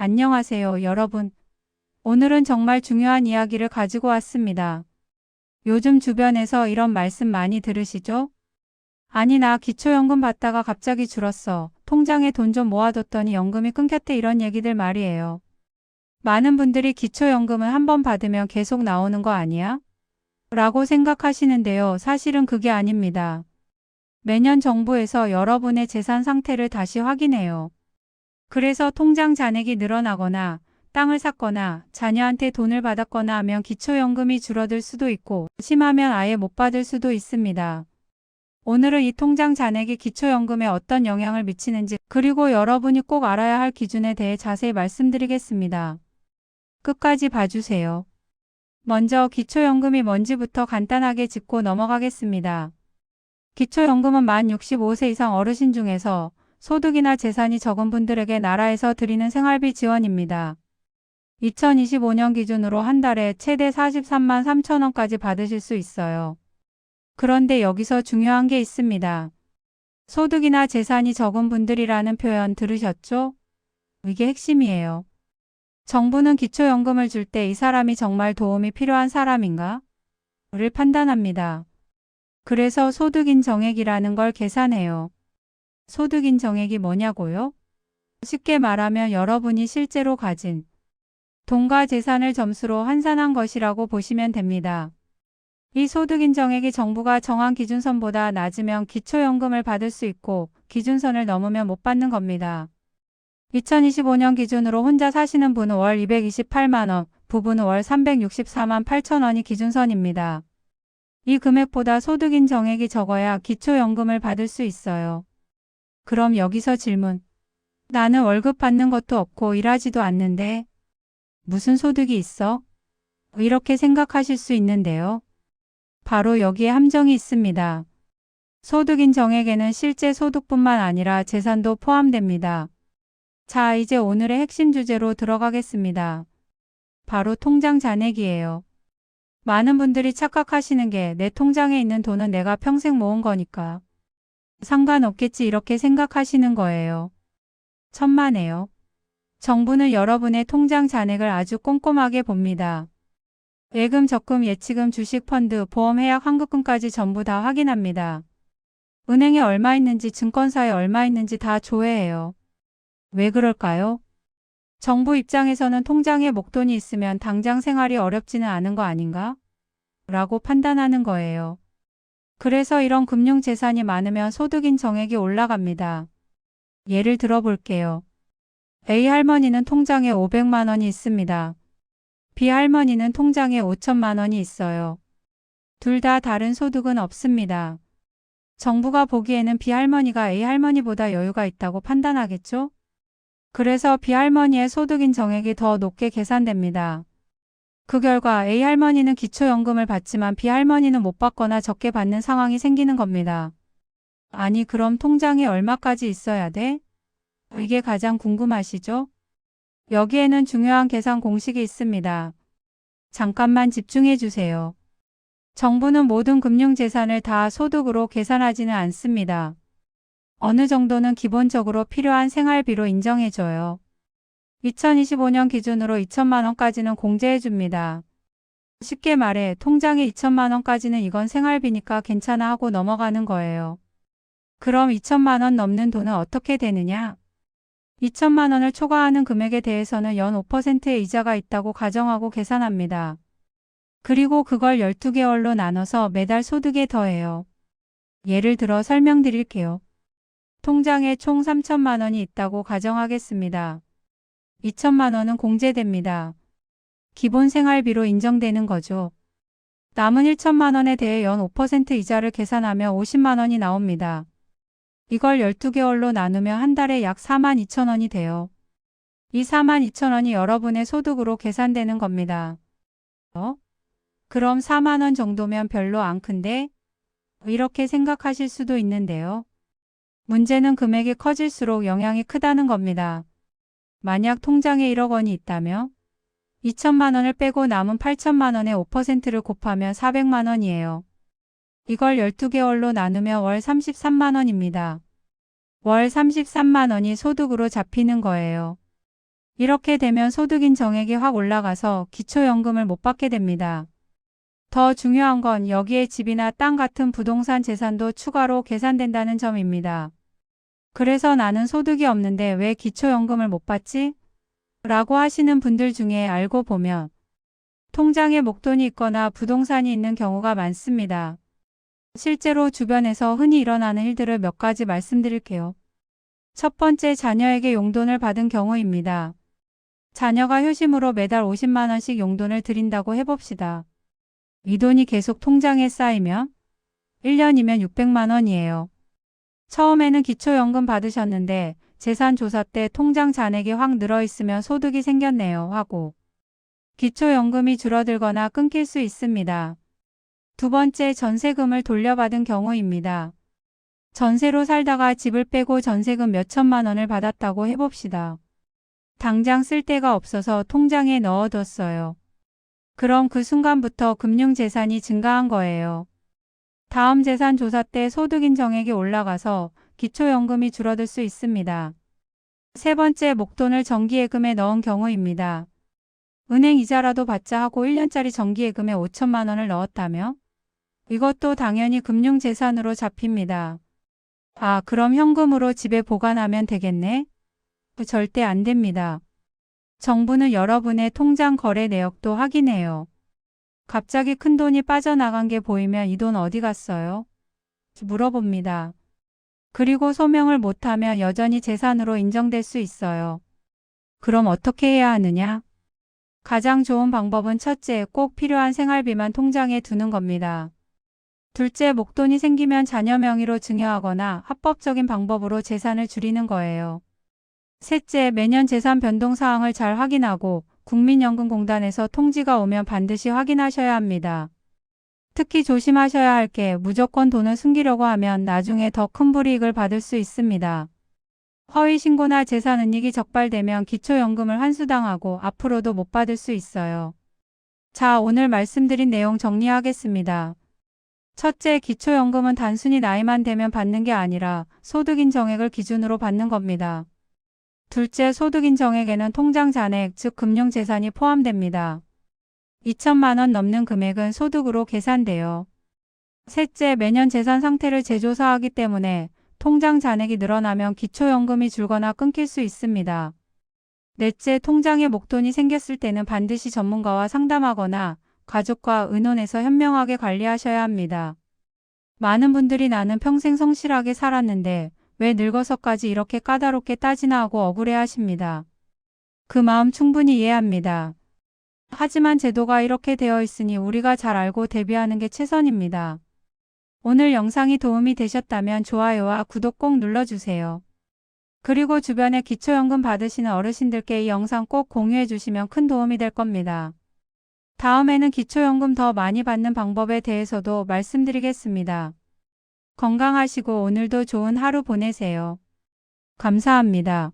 안녕하세요, 여러분. 오늘은 정말 중요한 이야기를 가지고 왔습니다. 요즘 주변에서 이런 말씀 많이 들으시죠? 아니, 나 기초연금 받다가 갑자기 줄었어. 통장에 돈 좀 모아뒀더니 연금이 끊겼대, 이런 얘기들 말이에요. 많은 분들이 기초연금을 한번 받으면 계속 나오는 거 아니야? 라고 생각하시는데요. 사실은 그게 아닙니다. 매년 정부에서 여러분의 재산 상태를 다시 확인해요. 그래서 통장 잔액이 늘어나거나 땅을 샀거나 자녀한테 돈을 받았거나 하면 기초연금이 줄어들 수도 있고 심하면 아예 못 받을 수도 있습니다. 오늘은 이 통장 잔액이 기초연금에 어떤 영향을 미치는지 그리고 여러분이 꼭 알아야 할 기준에 대해 자세히 말씀드리겠습니다. 끝까지 봐주세요. 먼저 기초연금이 뭔지부터 간단하게 짚고 넘어가겠습니다. 기초연금은 만 65세 이상 어르신 중에서 소득이나 재산이 적은 분들에게 나라에서 드리는 생활비 지원입니다. 2025년 기준으로 한 달에 최대 43만 3천 원까지 받으실 수 있어요. 그런데 여기서 중요한 게 있습니다. 소득이나 재산이 적은 분들이라는 표현 들으셨죠? 이게 핵심이에요. 정부는 기초연금을 줄 때 이 사람이 정말 도움이 필요한 사람인가? 를 판단합니다. 그래서 소득인정액이라는 걸 계산해요. 소득인정액이 뭐냐고요? 쉽게 말하면 여러분이 실제로 가진 돈과 재산을 점수로 환산한 것이라고 보시면 됩니다. 이 소득인정액이 정부가 정한 기준선보다 낮으면 기초연금을 받을 수 있고 기준선을 넘으면 못 받는 겁니다. 2025년 기준으로 혼자 사시는 분은 월 228만 원, 부부는 월 364만 8천 원이 기준선입니다. 이 금액보다 소득인정액이 적어야 기초연금을 받을 수 있어요. 그럼 여기서 질문. 나는 월급 받는 것도 없고 일하지도 않는데 무슨 소득이 있어? 이렇게 생각하실 수 있는데요. 바로 여기에 함정이 있습니다. 소득인정액에는 실제 소득뿐만 아니라 재산도 포함됩니다. 자, 이제 오늘의 핵심 주제로 들어가겠습니다. 바로 통장 잔액이에요. 많은 분들이 착각하시는 게 내 통장에 있는 돈은 내가 평생 모은 거니까 상관없겠지 이렇게 생각하시는 거예요. 천만에요. 정부는 여러분의 통장 잔액을 아주 꼼꼼하게 봅니다. 예금, 적금, 예치금, 주식, 펀드, 보험, 해약, 환급금까지 전부 다 확인합니다. 은행에 얼마 있는지, 증권사에 얼마 있는지 다 조회해요. 왜 그럴까요? 정부 입장에서는 통장에 목돈이 있으면 당장 생활이 어렵지는 않은 거 아닌가? 라고 판단하는 거예요. 그래서 이런 금융재산이 많으면 소득인 정액이 올라갑니다. 예를 들어 볼게요. A 할머니는 통장에 500만 원이 있습니다. B 할머니는 통장에 5천만 원이 있어요. 둘 다 다른 소득은 없습니다. 정부가 보기에는 B 할머니가 A 할머니보다 여유가 있다고 판단하겠죠? 그래서 B 할머니의 소득인 정액이 더 높게 계산됩니다. 그 결과 A 할머니는 기초연금을 받지만 B 할머니는 못 받거나 적게 받는 상황이 생기는 겁니다. 아니, 그럼 통장에 얼마까지 있어야 돼? 이게 가장 궁금하시죠? 여기에는 중요한 계산 공식이 있습니다. 잠깐만 집중해 주세요. 정부는 모든 금융재산을 다 소득으로 계산하지는 않습니다. 어느 정도는 기본적으로 필요한 생활비로 인정해줘요. 2025년 기준으로 2천만 원까지는 공제해 줍니다. 쉽게 말해 통장에 2천만 원까지는 이건 생활비니까 괜찮아 하고 넘어가는 거예요. 그럼 2천만 원 넘는 돈은 어떻게 되느냐? 2천만 원을 초과하는 금액에 대해서는 연 5%의 이자가 있다고 가정하고 계산합니다. 그리고 그걸 12개월로 나눠서 매달 소득에 더해요. 예를 들어 설명드릴게요. 통장에 총 3천만 원이 있다고 가정하겠습니다. 2천만 원은 공제됩니다. 기본 생활비로 인정되는 거죠. 남은 1천만 원에 대해 연 5% 이자를 계산하면 50만 원이 나옵니다. 이걸 12개월로 나누면 한 달에 약 4만 2천 원이 돼요. 이 4만 2천 원이 여러분의 소득으로 계산되는 겁니다. 그럼 4만 원 정도면 별로 안 큰데? 이렇게 생각하실 수도 있는데요. 문제는 금액이 커질수록 영향이 크다는 겁니다. 만약 통장에 1억 원이 있다면 2천만 원을 빼고 남은 8천만 원의 5%를 곱하면 400만 원이에요. 이걸 12개월로 나누면 월 33만 원입니다. 월 33만 원이 소득으로 잡히는 거예요. 이렇게 되면 소득인 정액이 확 올라가서 기초연금을 못 받게 됩니다. 더 중요한 건 여기에 집이나 땅 같은 부동산 재산도 추가로 계산된다는 점입니다. 그래서 나는 소득이 없는데 왜 기초연금을 못 받지? 라고 하시는 분들 중에 알고 보면 통장에 목돈이 있거나 부동산이 있는 경우가 많습니다. 실제로 주변에서 흔히 일어나는 일들을 몇 가지 말씀드릴게요. 첫 번째, 자녀에게 용돈을 받은 경우입니다. 자녀가 효심으로 매달 50만 원씩 용돈을 드린다고 해봅시다. 이 돈이 계속 통장에 쌓이면 1년이면 600만 원이에요. 처음에는 기초연금 받으셨는데 재산조사 때 통장 잔액이 확 늘어있으면 소득이 생겼네요 하고 기초연금이 줄어들거나 끊길 수 있습니다. 두 번째, 전세금을 돌려받은 경우입니다. 전세로 살다가 집을 빼고 전세금 몇천만 원을 받았다고 해봅시다. 당장 쓸 데가 없어서 통장에 넣어뒀어요. 그럼 그 순간부터 금융재산이 증가한 거예요. 다음 재산조사 때 소득인 정액이 올라가서 기초연금이 줄어들 수 있습니다. 세 번째, 목돈을 정기예금에 넣은 경우입니다. 은행 이자라도 받자 하고 1년짜리 정기예금에 5천만 원을 넣었다며? 이것도 당연히 금융재산으로 잡힙니다. 아, 그럼 현금으로 집에 보관하면 되겠네? 절대 안 됩니다. 정부는 여러분의 통장 거래 내역도 확인해요. 갑자기 큰 돈이 빠져나간 게 보이면 이 돈 어디 갔어요? 물어봅니다. 그리고 소명을 못하면 여전히 재산으로 인정될 수 있어요. 그럼 어떻게 해야 하느냐? 가장 좋은 방법은 첫째, 꼭 필요한 생활비만 통장에 두는 겁니다. 둘째, 목돈이 생기면 자녀 명의로 증여하거나 합법적인 방법으로 재산을 줄이는 거예요. 셋째, 매년 재산 변동 사항을 잘 확인하고 국민연금공단에서 통지가 오면 반드시 확인하셔야 합니다. 특히 조심하셔야 할 게 무조건 돈을 숨기려고 하면 나중에 더 큰 불이익을 받을 수 있습니다. 허위 신고나 재산 은닉이 적발되면 기초연금을 환수당하고 앞으로도 못 받을 수 있어요. 자, 오늘 말씀드린 내용 정리하겠습니다. 첫째, 기초연금은 단순히 나이만 되면 받는 게 아니라 소득인 정액을 기준으로 받는 겁니다. 둘째, 소득인 정액에는 통장 잔액, 즉 금융재산이 포함됩니다. 2천만 원 넘는 금액은 소득으로 계산돼요. 셋째, 매년 재산 상태를 재조사하기 때문에 통장 잔액이 늘어나면 기초연금이 줄거나 끊길 수 있습니다. 넷째, 통장에 목돈이 생겼을 때는 반드시 전문가와 상담하거나 가족과 의논해서 현명하게 관리하셔야 합니다. 많은 분들이 나는 평생 성실하게 살았는데 왜 늙어서까지 이렇게 까다롭게 따지나 하고 억울해하십니다. 그 마음 충분히 이해합니다. 하지만 제도가 이렇게 되어 있으니 우리가 잘 알고 대비하는 게 최선입니다. 오늘 영상이 도움이 되셨다면 좋아요와 구독 꼭 눌러주세요. 그리고 주변에 기초연금 받으시는 어르신들께 이 영상 꼭 공유해 주시면 큰 도움이 될 겁니다. 다음에는 기초연금 더 많이 받는 방법에 대해서도 말씀드리겠습니다. 건강하시고 오늘도 좋은 하루 보내세요. 감사합니다.